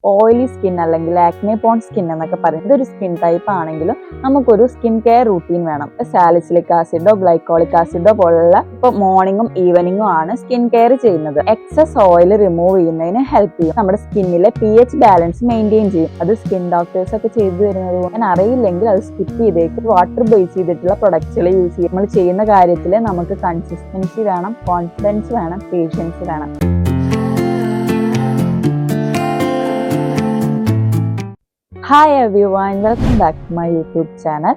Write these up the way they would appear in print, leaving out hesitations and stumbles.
Oily skin അല്ലെങ്കിൽ acne porn skin എന്നൊക്കെ പറയുന്നത് ഒരു സ്കിൻ ടൈപ്പ് ആണെങ്കിലും നമുക്കൊരു സ്കിൻ കെയർ റൂട്ടീൻ വേണം. സാലിസിലിക് ആസിഡോ ഗ്ലൈക്കോളിക് ആസിഡോ പോലുള്ള ഇപ്പോൾ മോർണിംഗും ഈവനിങ്ങും ആണ് സ്കിൻ കെയർ ചെയ്യുന്നത്. എക്സസ് ഓയിൽ റിമൂവ് ചെയ്യുന്നതിന് ഹെൽപ്പ് ചെയ്യും. നമ്മുടെ സ്കിന്നിലെ pH ബാലൻസ് മെയിൻറ്റെയിൻ ചെയ്യും. അത് സ്കിൻ ഡോക്ടേഴ്സ് ഒക്കെ ചെയ്തു തരുന്നത് കൊണ്ട് അറിയില്ലെങ്കിൽ അത് സ്കിപ്പ് ചെയ്തേക്ക്. വാട്ടർ ബേസ് ചെയ്തിട്ടുള്ള പ്രൊഡക്ട്സുകൾ യൂസ് ചെയ്യും. നമ്മൾ ചെയ്യുന്ന കാര്യത്തിൽ നമുക്ക് കൺസിസ്റ്റൻസി വേണം, കോൺഫിഡൻസ് വേണം, പേഷ്യൻസ് വേണം. Hi everyone, welcome back to my YouTube channel.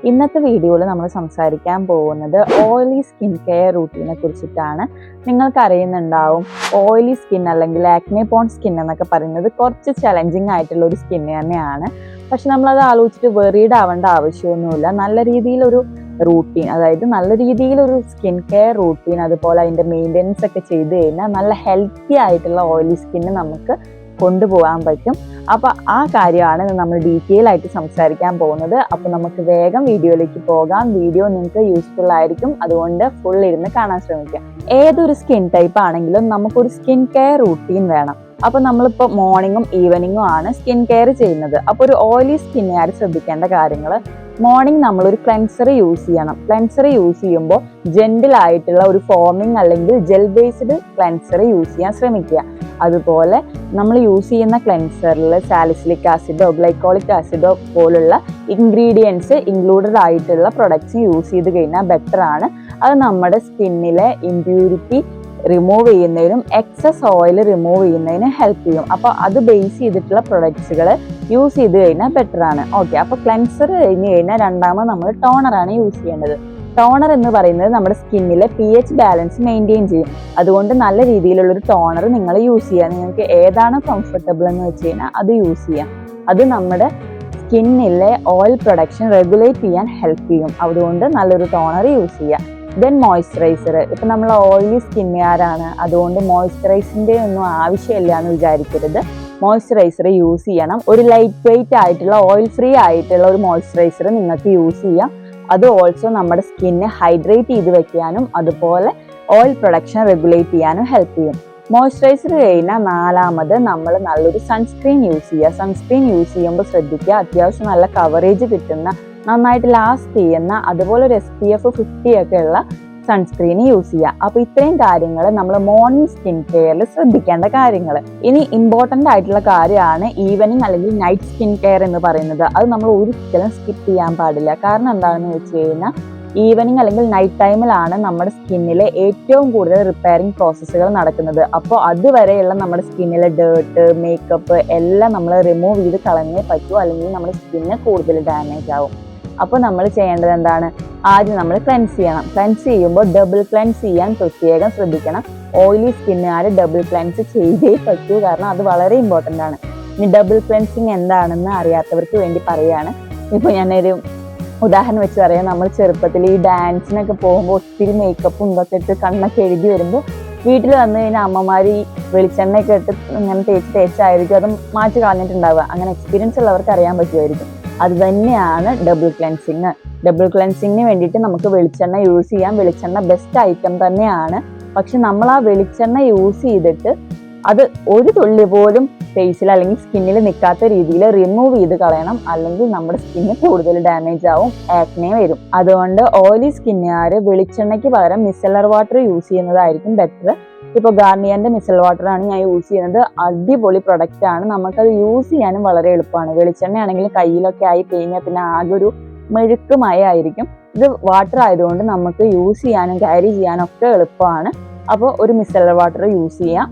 ഇന്നത്തെ വീഡിയോയിൽ നമ്മൾ സംസാരിക്കാൻ പോകുന്നത് ഓയിലി സ്കിൻ കെയർ റൂട്ടീനെ കുറിച്ചിട്ടാണ്. നിങ്ങൾക്ക് അറിയുന്നുണ്ടാവും, ഓയിലി സ്കിൻ അല്ലെങ്കിൽ ആക്നെ പോൺ സ്കിൻ എന്നൊക്കെ പറയുന്നത് കുറച്ച് ചലഞ്ചിങ് ആയിട്ടുള്ള ഒരു സ്കിൻ തന്നെയാണ്. പക്ഷെ നമ്മളത് ആലോചിച്ചിട്ട് വെറീഡ് ആവേണ്ട ആവശ്യമൊന്നുമില്ല. നല്ല രീതിയിലൊരു റൂട്ടീൻ, അതായത് നല്ല രീതിയിലൊരു സ്കിൻ കെയർ റൂട്ടീൻ, അതുപോലെ അതിൻ്റെ മെയിൻ്റെനൻസ് ഒക്കെ ചെയ്ത് കഴിഞ്ഞാൽ നല്ല ഹെൽത്തി ആയിട്ടുള്ള ഓയിലി സ്കിന്ന് നമുക്ക് കൊണ്ടുപോകാൻ പറ്റും. അപ്പോൾ ആ കാര്യമാണ് നമ്മൾ ഡീറ്റെയിൽ ആയിട്ട് സംസാരിക്കാൻ പോകുന്നത്. അപ്പോൾ നമുക്ക് വേഗം വീഡിയോയിലേക്ക് പോകാം. വീഡിയോ നിങ്ങൾക്ക് യൂസ്ഫുൾ ആയിരിക്കും, അതുകൊണ്ട് ഫുൾ ഇരുന്ന് കാണാൻ ശ്രമിക്കുക. ഏതൊരു സ്കിൻ ടൈപ്പ് ആണെങ്കിലും നമുക്കൊരു സ്കിൻ കെയർ റൂട്ടീൻ വേണം. അപ്പോൾ നമ്മളിപ്പോൾ മോർണിംഗും ഈവനിങ്ങും ആണ് സ്കിൻ കെയർ ചെയ്യുന്നത്. അപ്പോൾ ഒരു ഓയിലി സ്കിന്നുകാർ ശ്രദ്ധിക്കേണ്ട കാര്യങ്ങൾ: മോർണിംഗ് നമ്മളൊരു ക്ലെൻസർ യൂസ് ചെയ്യണം. ക്ലെൻസർ യൂസ് ചെയ്യുമ്പോൾ ജെന്റിൽ ആയിട്ടുള്ള ഒരു ഫോമിംഗ് അല്ലെങ്കിൽ ജെൽ ബേസ്ഡ് ക്ലെൻസർ യൂസ് ചെയ്യാൻ ശ്രമിക്കുക. അതുപോലെ നമ്മൾ യൂസ് ചെയ്യുന്ന ക്ലെൻസറിൽ സാലിസിലിക് ആസിഡോ ഗ്ലൈക്കോളിക് ആസിഡോ പോലുള്ള ഇൻഗ്രീഡിയൻസ് ഇൻക്ലൂഡഡ് ആയിട്ടുള്ള പ്രൊഡക്ട്സ് യൂസ് ചെയ്ത് കഴിഞ്ഞാൽ ബെറ്റർ ആണ്. അത് നമ്മുടെ സ്കിന്നിലെ ഇംപ്യൂരിറ്റി റിമൂവ് ചെയ്യുന്നതിനും എക്സസ് ഓയിൽ റിമൂവ് ചെയ്യുന്നതിനും ഹെൽപ്പ് ചെയ്യും. അപ്പോൾ അത് ബേസ് ചെയ്തിട്ടുള്ള പ്രൊഡക്ട്സുകൾ യൂസ് ചെയ്ത് കഴിഞ്ഞാൽ ബെറ്റർ ആണ്. ഓക്കെ, അപ്പോൾ ക്ലെൻസർ കഴിഞ്ഞ് കഴിഞ്ഞാൽ രണ്ടാമത് നമ്മൾ ടോണറാണ് യൂസ് ചെയ്യേണ്ടത്. ടോണർ എന്ന് പറയുന്നത് നമ്മുടെ സ്കിന്നിലെ pH ബാലൻസ് മെയിൻറ്റെയിൻ ചെയ്യും. അതുകൊണ്ട് നല്ല രീതിയിലുള്ളൊരു ടോണർ നിങ്ങൾ യൂസ് ചെയ്യുക. നിങ്ങൾക്ക് ഏതാണ് കംഫർട്ടബിൾ എന്ന് വെച്ച് കഴിഞ്ഞാൽ അത് യൂസ് ചെയ്യാം. അത് നമ്മുടെ സ്കിന്നിലെ ഓയിൽ പ്രൊഡക്ഷൻ റെഗുലേറ്റ് ചെയ്യാൻ ഹെൽപ്പ് ചെയ്യും. അതുകൊണ്ട് നല്ലൊരു ടോണർ യൂസ് ചെയ്യുക. Then moisturiser. ഇപ്പം നമ്മൾ ഓയിലി സ്കിന്നുകാരാണ്, അതുകൊണ്ട് മോയ്സ്ചറൈസിൻ്റെ ഒന്നും ആവശ്യമില്ല എന്ന് വിചാരിക്കരുത്. മോയ്സ്ചറൈസർ യൂസ് ചെയ്യണം. ഒരു ലൈറ്റ് വെയിറ്റ് ആയിട്ടുള്ള ഓയിൽ ഫ്രീ ആയിട്ടുള്ള ഒരു മോയ്സ്ചറൈസർ നിങ്ങൾക്ക് യൂസ് ചെയ്യാം. അത് ഓൾസോ നമ്മുടെ സ്കിന്നെ ഹൈഡ്രേറ്റ് ചെയ്ത് വെക്കാനും അതുപോലെ ഓയിൽ പ്രൊഡക്ഷൻ റെഗുലേറ്റ് ചെയ്യാനും ഹെൽപ്പ് ചെയ്യും. മോയ്സ്ചറൈസർ കഴിഞ്ഞാൽ നാലാമത് നമ്മൾ നല്ലൊരു സൺസ്ക്രീൻ യൂസ് ചെയ്യുക. സൺസ്ക്രീൻ യൂസ് ചെയ്യുമ്പോൾ ശ്രദ്ധിക്കുക, അത്യാവശ്യം നല്ല കവറേജ് കിട്ടുന്ന, നന്നായിട്ട് ലാസ്റ്റ് ചെയ്യുന്ന, അതുപോലെ ഒരു SPF 50 ഒക്കെ ഉള്ള സൺസ്ക്രീൻ യൂസ് ചെയ്യുക. അപ്പോൾ ഇത്രയും കാര്യങ്ങൾ നമ്മൾ മോർണിംഗ് സ്കിൻ കെയറിൽ ശ്രദ്ധിക്കേണ്ട കാര്യങ്ങൾ. ഇനി ഇമ്പോർട്ടൻ്റ് ആയിട്ടുള്ള കാര്യമാണ് ഈവനിങ് അല്ലെങ്കിൽ നൈറ്റ് സ്കിൻ കെയർ എന്ന് പറയുന്നത്. അത് നമ്മൾ ഒരിക്കലും സ്കിപ്പ് ചെയ്യാൻ പാടില്ല. കാരണം എന്താണെന്ന് വെച്ച് കഴിഞ്ഞാൽ ഈവനിങ് അല്ലെങ്കിൽ നൈറ്റ് ടൈമിലാണ് നമ്മുടെ സ്കിന്നിലെ ഏറ്റവും കൂടുതൽ റിപ്പയറിംഗ് പ്രോസസ്സുകൾ നടക്കുന്നത്. അപ്പോൾ അതുവരെയുള്ള നമ്മുടെ സ്കിന്നിലെ ഡേർട്ട്, മേക്കപ്പ് എല്ലാം നമ്മൾ റിമൂവ് ചെയ്ത് കളഞ്ഞേ പറ്റൂ, അല്ലെങ്കിൽ നമ്മുടെ സ്കിന്ന് കൂടുതൽ ഡാമേജ് ആവും. അപ്പോൾ നമ്മൾ ചെയ്യേണ്ടത് എന്താണ്? ആദ്യം നമ്മൾ ക്ലെൻസ് ചെയ്യണം. ക്ലെൻസ് ചെയ്യുമ്പോൾ ഡബിൾ ക്ലെൻസ് ചെയ്യാൻ പ്രത്യേകം ശ്രദ്ധിക്കണം. ഓയിലി സ്കിന്നുകാർ ഡബിൾ ക്ലെൻസ് ചെയ്തേ പറ്റൂ, കാരണം അത് വളരെ ഇമ്പോർട്ടൻ്റ് ആണ്. ഇനി ഡബിൾ ക്ലെൻസിങ് എന്താണെന്ന് അറിയാത്തവർക്ക് വേണ്ടി പറയുകയാണ്. ഇപ്പോൾ ഞാനൊരു ഉദാഹരണം വെച്ച് പറയാം. നമ്മൾ ചെറുപ്പത്തിൽ ഈ ഡാൻസിനൊക്കെ പോകുമ്പോൾ ഒത്തിരി മേക്കപ്പും ഇതൊക്കെ ഇട്ട് കണ്ണൊക്കെ എഴുതി വരുമ്പോൾ വീട്ടിൽ വന്നു കഴിഞ്ഞാൽ അമ്മമാർ ഈ വെളിച്ചെണ്ണയൊക്കെ ഇട്ട് ഇങ്ങനെ തേച്ചായിരിക്കും അത് മാറ്റി കളഞ്ഞിട്ടുണ്ടാവുക. അങ്ങനെ എക്സ്പീരിയൻസ് ഉള്ളവർക്ക് അറിയാൻ പറ്റുമായിരിക്കും. അത് തന്നെയാണ് ഡബിൾ ക്ലെൻസിങ്. ഡബിൾ ക്ലെൻസിങ്ങിന് വേണ്ടിയിട്ട് നമുക്ക് വെളിച്ചെണ്ണ യൂസ് ചെയ്യാം. വെളിച്ചെണ്ണ ബെസ്റ്റ് ഐറ്റം തന്നെയാണ്. പക്ഷെ നമ്മൾ ആ വെളിച്ചെണ്ണ യൂസ് ചെയ്തിട്ട് അത് ഒരു തുള്ളി പോലും ഫേസിൽ അല്ലെങ്കിൽ സ്കിന്നിൽ നിൽക്കാത്ത രീതിയിൽ റിമൂവ് ചെയ്ത് കളയണം, അല്ലെങ്കിൽ നമ്മുടെ സ്കിന്ന് കൂടുതൽ ഡാമേജ് ആവും, ആക്നെ വരും. അതുകൊണ്ട് ഓയിലി സ്കിന്നുകാർ വെളിച്ചെണ്ണയ്ക്ക് പകരം മിസലർ വാട്ടർ യൂസ് ചെയ്യുന്നതായിരിക്കും ബെറ്റർ. ഇപ്പോൾ ഗാർണിയറിന്റെ മിസൽ വാട്ടർ ആണ് ഞാൻ യൂസ് ചെയ്യുന്നത്. അടിപൊളി പ്രൊഡക്റ്റ് ആണ്. നമുക്കത് യൂസ് ചെയ്യാനും വളരെ എളുപ്പമാണ്. വെളിച്ചെണ്ണ ആണെങ്കിൽ കയ്യിലൊക്കെ ആയി കഴിഞ്ഞാൽ പിന്നെ ആകെ ഒരു മെഴുക്കുമയായിരിക്കും. ഇത് വാട്ടർ ആയതുകൊണ്ട് നമുക്ക് യൂസ് ചെയ്യാനും ക്യാരി ചെയ്യാനും ഒക്കെ എളുപ്പമാണ്. അപ്പോൾ ഒരു മിസൽ വാട്ടർ യൂസ് ചെയ്യാം.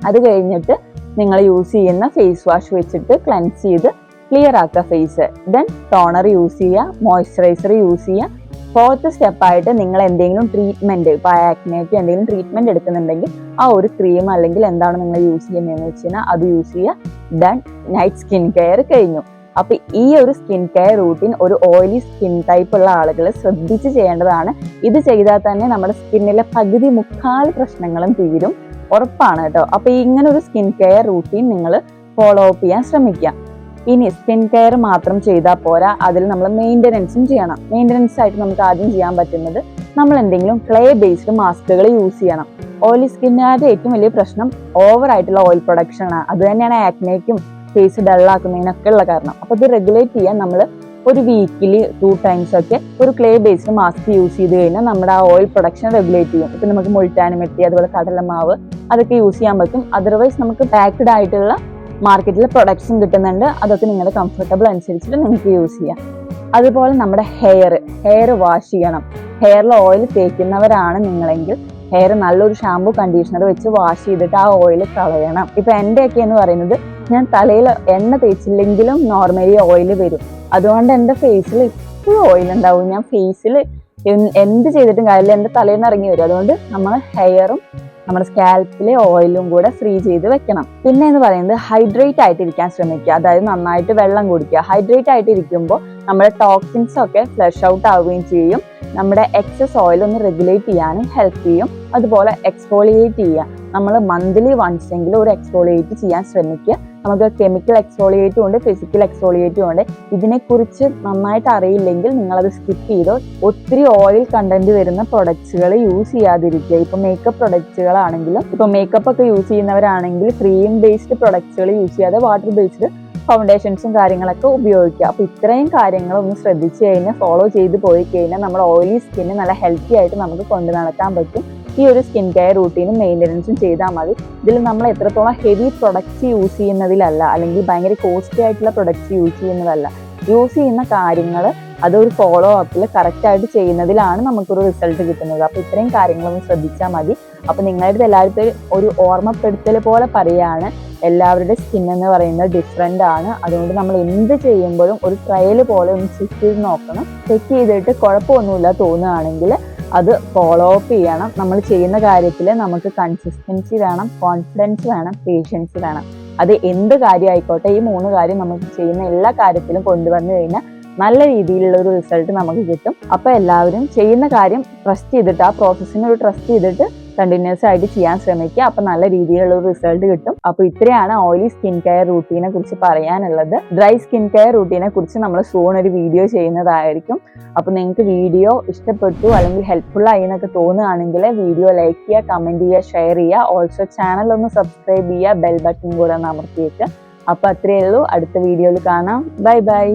അത് കഴിഞ്ഞിട്ട് നിങ്ങൾ യൂസ് ചെയ്യുന്ന ഫേസ് വാഷ് വെച്ചിട്ട് ക്ലെൻസ് ചെയ്ത് ക്ലിയർ ആക്കുക ഫേസ്. ദെൻ ടോണർ യൂസ് ചെയ്യുക, മോയ്സ്ചറൈസർ യൂസ് ചെയ്യുക. ഫോർത്ത് സ്റ്റെപ്പായിട്ട് നിങ്ങൾ എന്തെങ്കിലും ട്രീറ്റ്മെൻറ്റ്, ഇപ്പോൾ ആക്നെയ്ക്ക് എന്തെങ്കിലും ട്രീറ്റ്മെൻറ്റ് എടുക്കുന്നുണ്ടെങ്കിൽ ആ ഒരു ക്രീം അല്ലെങ്കിൽ എന്താണ് നിങ്ങൾ യൂസ് ചെയ്യുന്നതെന്ന് വെച്ച് കഴിഞ്ഞാൽ അത് യൂസ് ചെയ്യുക. ഡൺ, നൈറ്റ് സ്കിൻ കെയർ കഴിഞ്ഞു. അപ്പോൾ ഈ ഒരു സ്കിൻ കെയർ റൂട്ടീൻ ഒരു ഓയിലി സ്കിൻ ടൈപ്പ് ഉള്ള ആളുകൾ ശ്രദ്ധിച്ച് ചെയ്യേണ്ടതാണ്. ഇത് ചെയ്താൽ തന്നെ നമ്മുടെ സ്കിന്നിലെ പകുതി മുക്കാൽ പ്രശ്നങ്ങളും തീരും, ഉറപ്പാണ് കേട്ടോ. അപ്പോൾ ഇങ്ങനെ ഒരു സ്കിൻ കെയർ റൂട്ടീൻ നിങ്ങൾ ഫോളോ അപ്പ് ചെയ്യാൻ ശ്രമിക്കുക. ഇനി സ്കിൻ കെയർ മാത്രം ചെയ്താൽ പോരാ, അതിൽ നമ്മൾ മെയിൻ്റനൻസും ചെയ്യണം. മെയിൻ്റനൻസ് ആയിട്ട് നമുക്ക് ആദ്യം ചെയ്യാൻ പറ്റുന്നത് നമ്മൾ എന്തെങ്കിലും ക്ലേ ബേസ്ഡ് മാസ്കുകൾ യൂസ് ചെയ്യണം. ഓയിലി സ്കിന്നുകാരുടെ ഏറ്റവും വലിയ പ്രശ്നം ഓവർ ആയിട്ടുള്ള ഓയിൽ പ്രൊഡക്ഷൻ ആണ്. അത് തന്നെയാണ് ആക്നെയ്ക്കും ഫേസ് ഡള്ളാക്കുന്നതിനൊക്കെ ഉള്ള കാരണം. അപ്പൊ ഇത് റെഗുലേറ്റ് ചെയ്യാൻ നമ്മൾ ഒരു വീക്കിലി 2 times ഒക്കെ ഒരു ക്ലേ ബേസ്ഡ് മാസ്ക് യൂസ് ചെയ്ത് കഴിഞ്ഞാൽ നമ്മുടെ ആ ഓയിൽ പ്രൊഡക്ഷൻ റെഗുലേറ്റ് ചെയ്യും. ഇപ്പൊ നമുക്ക് മുൾട്ടാനി മെട്ടി, അതുപോലെ കടലമാവ് അതൊക്കെ യൂസ് ചെയ്യാൻ പറ്റും. അതർവൈസ് നമുക്ക് പാക്ഡ് ആയിട്ടുള്ള മാർക്കറ്റിൽ പ്രൊഡക്ട്സും കിട്ടുന്നുണ്ട്. അതൊക്കെ നിങ്ങളുടെ കംഫർട്ടബിൾ അനുസരിച്ചിട്ട് നിങ്ങൾക്ക് യൂസ് ചെയ്യാം. അതുപോലെ നമ്മുടെ ഹെയർ വാഷ് ചെയ്യണം. ഹെയറിൽ ഓയിൽ തേക്കുന്നവരാണ് നിങ്ങളെങ്കിൽ ഹെയർ നല്ലൊരു ഷാമ്പു കണ്ടീഷണർ വെച്ച് വാഷ് ചെയ്തിട്ട് ആ ഓയിൽ കളയണം. ഇപ്പൊ എൻ്റെ ഒക്കെ എന്ന് പറയുന്നത് ഞാൻ തലയിൽ എണ്ണ തേച്ചില്ലെങ്കിലും നോർമലി ഓയിൽ വരും. അതുകൊണ്ട് എൻ്റെ ഫേസിൽ ഇപ്പോഴും ഓയിൽ ഉണ്ടാവും. ഞാൻ ഫേസിൽ എന്ത് ചെയ്തിട്ടും കാര്യമില്ല, എൻ്റെ തലയിൽ നിന്ന് ഇറങ്ങി വരും. അതുകൊണ്ട് നമ്മൾ ഹെയറും നമ്മുടെ സ്കാൽപ്പിലെ ഓയിലും കൂടെ ഫ്രീ ചെയ്ത് വെക്കണം. പിന്നെ എന്ന് പറയുന്നത് ഹൈഡ്രേറ്റ് ആയിട്ട് ഇരിക്കാൻ ശ്രമിക്കുക. അതായത് നന്നായിട്ട് വെള്ളം കുടിക്കുക. ഹൈഡ്രേറ്റ് ആയിട്ട് ഇരിക്കുമ്പോൾ നമ്മുടെ ടോക്സിൻസ് ഒക്കെ ഫ്ലഷ് ഔട്ട് ആവുകയും ചെയ്യും. നമ്മുടെ എക്സസ് ഓയിൽ ഒന്ന് റെഗുലേറ്റ് ചെയ്യാനും ഹെൽപ്പ് ചെയ്യും. അതുപോലെ എക്സ്ഫോളിയേറ്റ് ചെയ്യുക. നമ്മൾ മന്ത്ലി വൺസ് എങ്കിലും ഒരു എക്സ്ഫോളിയേറ്റ് ചെയ്യാൻ ശ്രമിക്കുക. നമുക്ക് കെമിക്കൽ എക്സ്ഫോളിയേറ്റും ഉണ്ട്, ഫിസിക്കൽ എക്സ്ഫോളിയേറ്റും ഉണ്ട്. ഇതിനെക്കുറിച്ച് നന്നായിട്ട് അറിയില്ലെങ്കിൽ നിങ്ങളത് സ്കിപ്പ് ചെയ്തോ. ഒത്തിരി ഓയിൽ കണ്ടന്റ് വരുന്ന പ്രൊഡക്ട്സുകൾ യൂസ് ചെയ്യാതിരിക്കുക. ഇപ്പൊ മേക്കപ്പ് പ്രൊഡക്ട്സുകളാണെങ്കിലും, ഇപ്പൊ മേക്കപ്പ് ഒക്കെ യൂസ് ചെയ്യുന്നവരാണെങ്കിൽ ക്രീം ബേസ്ഡ് പ്രൊഡക്ട്സുകൾ യൂസ് ചെയ്യാതെ വാട്ടർ ബേസ്ഡ് ഫൗണ്ടേഷൻസും കാര്യങ്ങളൊക്കെ ഉപയോഗിക്കുക. അപ്പൊ ഇത്രയും കാര്യങ്ങൾ ഒന്ന് ശ്രദ്ധിച്ചു കഴിഞ്ഞാൽ, ഫോളോ ചെയ്ത് പോയി കഴിഞ്ഞാൽ നമ്മുടെ ഓയിലി സ്കിന്ന് നല്ല ഹെൽത്തി ആയിട്ട് നമുക്ക് കൊണ്ടു നടക്കാൻ പറ്റും. ഈ ഒരു സ്കിൻ കെയർ റൂട്ടീനും മെയിൻ്റനൻസും ചെയ്താൽ മതി. ഇതിൽ നമ്മൾ എത്രത്തോളം ഹെവി പ്രൊഡക്ട്സ് യൂസ് ചെയ്യുന്നതിലല്ല, അല്ലെങ്കിൽ ഭയങ്കര കോസ്റ്റ്ലി ആയിട്ടുള്ള പ്രൊഡക്ട്സ് യൂസ് ചെയ്യുന്നതല്ല, യൂസ് ചെയ്യുന്ന കാര്യങ്ങൾ അതൊരു ഫോളോ അപ്പിൽ കറക്റ്റായിട്ട് ചെയ്യുന്നതിലാണ് നമുക്കൊരു റിസൾട്ട് കിട്ടുന്നത്. അപ്പോൾ ഇത്രയും കാര്യങ്ങളൊന്ന് ശ്രദ്ധിച്ചാൽ മതി. അപ്പോൾ നിങ്ങളുടെ എല്ലാവരും ഒരു ഓർമ്മപ്പെടുത്തൽ പോലെ പറയുകയാണ്, എല്ലാവരുടെ സ്കിൻ എന്ന് പറയുന്നത് ഡിഫറെൻ്റ് ആണ്. അതുകൊണ്ട് നമ്മൾ എന്ത് ചെയ്യുമ്പോഴും ഒരു ട്രയൽ പോലെ ഒന്ന് ചെക്ക് ചെയ്ത് നോക്കണം. ചെക്ക് ചെയ്തിട്ട് കുഴപ്പമൊന്നുമില്ല തോന്നുകയാണെങ്കിൽ അത് ഫോളോ അപ്പ് ചെയ്യണം. നമ്മൾ ചെയ്യുന്ന കാര്യത്തിൽ നമുക്ക് കൺസിസ്റ്റൻസി വേണം, കോൺഫിഡൻസ് വേണം, പേഷ്യൻസ് വേണം. അത് എന്ത് കാര്യം ആയിക്കോട്ടെ, ഈ 3 കാര്യം നമുക്ക് ചെയ്യുന്ന എല്ലാ കാര്യത്തിലും കൊണ്ടുവന്നു കഴിഞ്ഞാൽ നല്ല രീതിയിലുള്ള ഒരു റിസൾട്ട് നമുക്ക് കിട്ടും. അപ്പൊ എല്ലാവരും ചെയ്യുന്ന കാര്യം ട്രസ്റ്റ് ചെയ്തിട്ട്, ആ പ്രോസസ്സിനെ ഒരു ട്രസ്റ്റ് ചെയ്തിട്ട് കണ്ടിന്യൂസ് ആയിട്ട് ചെയ്യാൻ ശ്രമിക്കുക. അപ്പൊ നല്ല രീതിയിലുള്ള ഒരു റിസൾട്ട് കിട്ടും. അപ്പൊ ഇത്രയാണ് ഓയിലി സ്കിൻ കെയർ റൂട്ടീനെ കുറിച്ച് പറയാനുള്ളത്. ഡ്രൈ സ്കിൻ കെയർ റൂട്ടീനെ കുറിച്ച് നമ്മൾ സൂൺ ഒരു വീഡിയോ ചെയ്യുന്നതായിരിക്കും. അപ്പൊ നിങ്ങൾക്ക് വീഡിയോ ഇഷ്ടപ്പെട്ടു അല്ലെങ്കിൽ ഹെൽപ്ഫുൾ ആയി എന്നൊക്കെ തോന്നുകയാണെങ്കിൽ വീഡിയോ ലൈക്ക് ചെയ്യുക, കമന്റ് ചെയ്യുക, ഷെയർ ചെയ്യുക. ഓൾസോ ചാനൽ ഒന്ന് സബ്സ്ക്രൈബ് ചെയ്യുക, ബെൽ ബട്ടൺ കൂടെ ഒന്ന് അമർത്തിയേക്ക്. അപ്പൊ അത്രയേ ഉള്ളൂ. അടുത്ത വീഡിയോയിൽ കാണാം. Bye bye.